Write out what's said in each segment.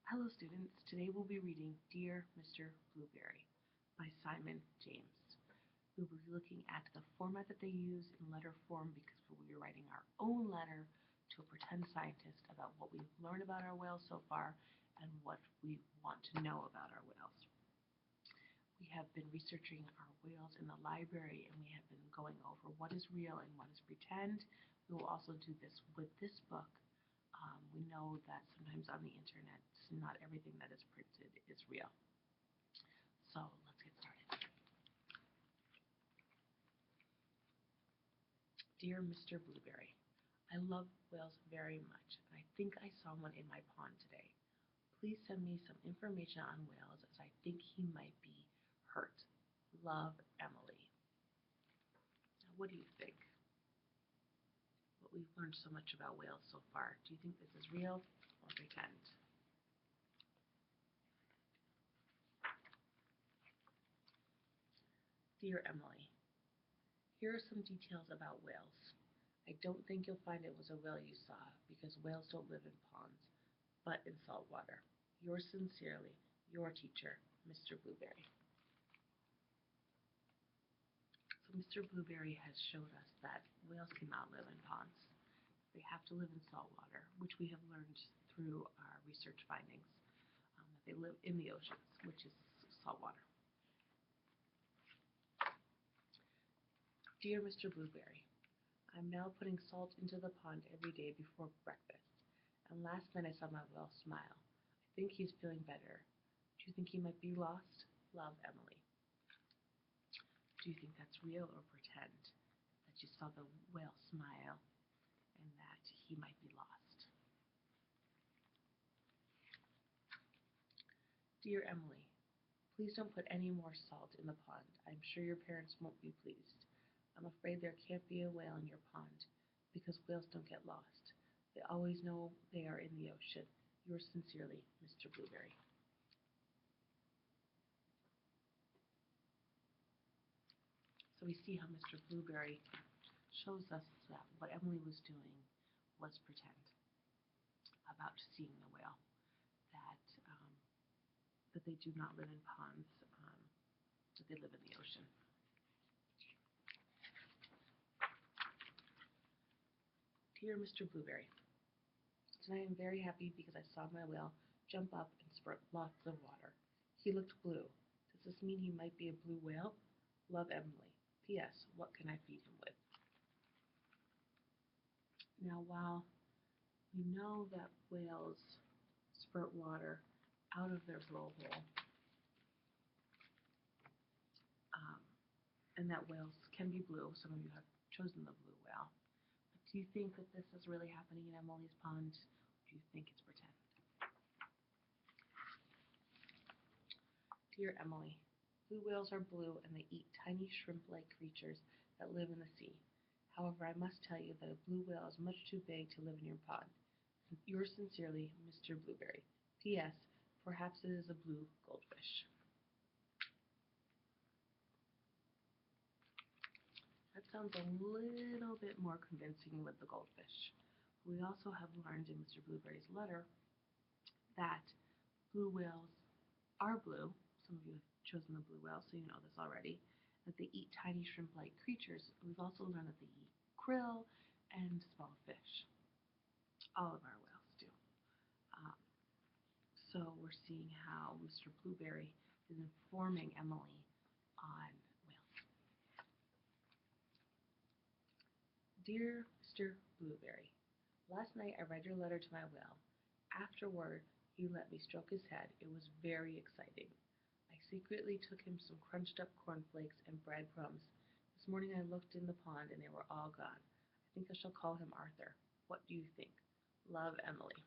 Hello students, today we'll be reading Dear Mr. Blueberry by Simon James. We will be looking at the format that they use in letter form because we are writing our own letter to a pretend scientist about what we've learned about our whales so far and what we want to know about our whales. We have been researching our whales in the library and we have been going over what is real and what is pretend. We will also do this with this book. We know that sometimes on the internet, not everything that is printed is real. So let's get started. Dear Mr. Blueberry, I love whales very much, and I think I saw one in my pond today. Please send me some information on whales as I think he might be hurt. Love, Emily. Now, what do you think? What we've learned so much about whales so far. Do you think this is real or pretend? Dear Emily, here are some details about whales. I don't think you'll find it was a whale you saw because whales don't live in ponds, but in salt water. Yours sincerely, your teacher, Mr. Blueberry. So Mr. Blueberry has showed us that whales cannot live in ponds. They have to live in salt water, which we have learned through our research findings, that they live in the oceans, which is salt water. Dear Mr. Blueberry, I'm now putting salt into the pond every day before breakfast, and last night I saw my whale smile. I think he's feeling better. Do you think he might be lost? Love, Emily. Do you think that's real or pretend? That you saw the whale smile and that he might be lost? Dear Emily, please don't put any more salt in the pond. I'm sure your parents won't be pleased. I'm afraid there can't be a whale in your pond because whales don't get lost. They always know they are in the ocean. Yours sincerely, Mr. Blueberry. So we see how Mr. Blueberry shows us that what Emily was doing was pretend about seeing the whale, that they do not live in ponds, that they live in the ocean. Dear Mr. Blueberry, tonight I'm very happy because I saw my whale jump up and spurt lots of water. He looked blue. Does this mean he might be a blue whale? Love, Emily. P.S. What can I feed him with? Now, while we know that whales spurt water out of their blowhole, and that whales can be blue, some of you have chosen the blue whale, but do you think that this is really happening in Emily's pond? Or do you think it's pretend? Dear Emily, blue whales are blue and they eat tiny shrimp-like creatures that live in the sea. However, I must tell you that a blue whale is much too big to live in your pond. Yours sincerely, Mr. Blueberry. P.S. Perhaps it is a blue goldfish. That sounds a little bit more convincing with the goldfish. We also have learned in Mr. Blueberry's letter that blue whales are blue. Some of you have chosen the blue whale, so you know this already. That they eat tiny shrimp-like creatures. We've also learned that they eat krill and small fish. All of our whales do. So we're seeing how Mr. Blueberry is informing Emily on whales. Dear Mr. Blueberry, last night I read your letter to my whale. Afterward, he let me stroke his head. It was very exciting. I secretly took him some crunched up cornflakes and breadcrumbs. This morning I looked in the pond and they were all gone. I think I shall call him Arthur. What do you think? Love, Emily.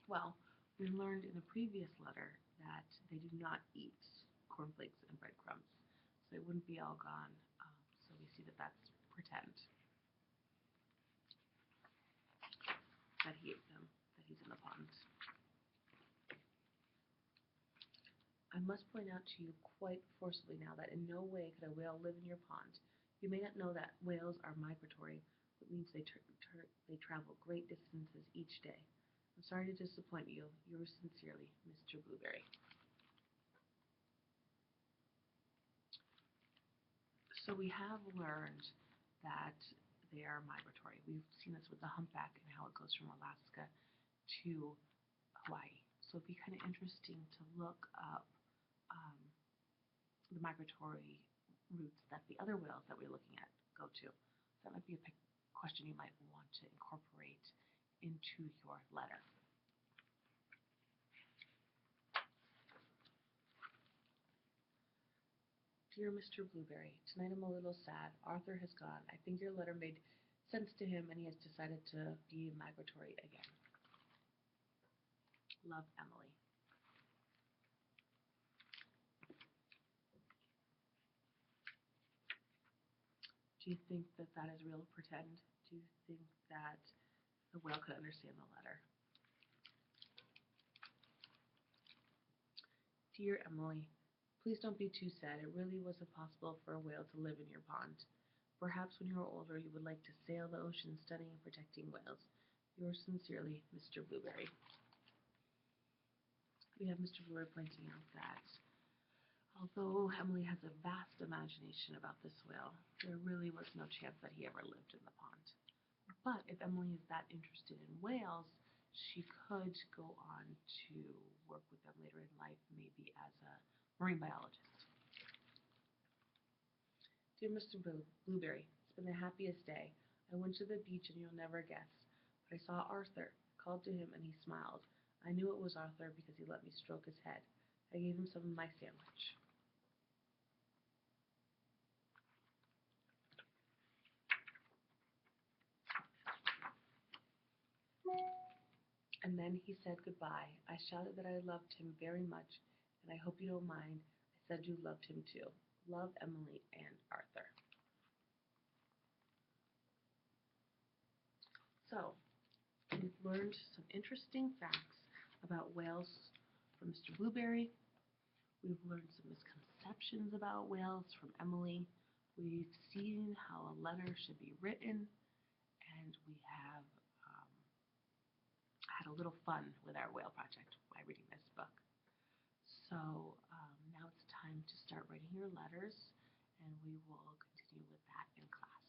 Well, we learned in the previous letter that they do not eat cornflakes and breadcrumbs, so they wouldn't be all gone. So we see that that's pretend, that he ate them, that he's in the pond. I must point out to you quite forcibly now that in no way could a whale live in your pond. You may not know that whales are migratory, which means they travel great distances each day. I'm sorry to disappoint you. Yours sincerely, Mr. Blueberry. So we have learned that they are migratory. We've seen this with the humpback and how it goes from Alaska to Hawaii. So it'd be kind of interesting to look up um, the migratory routes that the other whales that we're looking at go to. So that might be a question you might want to incorporate into your letter. Dear Mr. Blueberry, tonight I'm a little sad. Arthur has gone. I think your letter made sense to him and he has decided to be migratory again. Love, Emily. Do you think that that is real pretend? Do you think that the whale could understand the letter? Dear Emily, please don't be too sad. It really was impossible for a whale to live in your pond. Perhaps when you are older you would like to sail the ocean studying and protecting whales. Yours sincerely, Mr. Blueberry. We have Mr. Blueberry pointing out that although Emily has a vast imagination about this whale, there really was no chance that he ever lived in the pond. But if Emily is that interested in whales, she could go on to work with them later in life, maybe as a marine biologist. Dear Mr. Blueberry, it's been the happiest day. I went to the beach and you'll never guess. But I saw Arthur, called to him, and he smiled. I knew it was Arthur because he let me stroke his head. I gave him some of my sandwich. And then he said goodbye. I shouted that I loved him very much, and I hope you don't mind. I said you loved him too. Love, Emily and Arthur. So, we've learned some interesting facts about whales from Mr. Blueberry. We've learned some misconceptions about whales from Emily. We've seen how a letter should be written, and we have had a little fun with our whale project by reading this book. So now it's time to start writing your letters, and we will continue with that in class.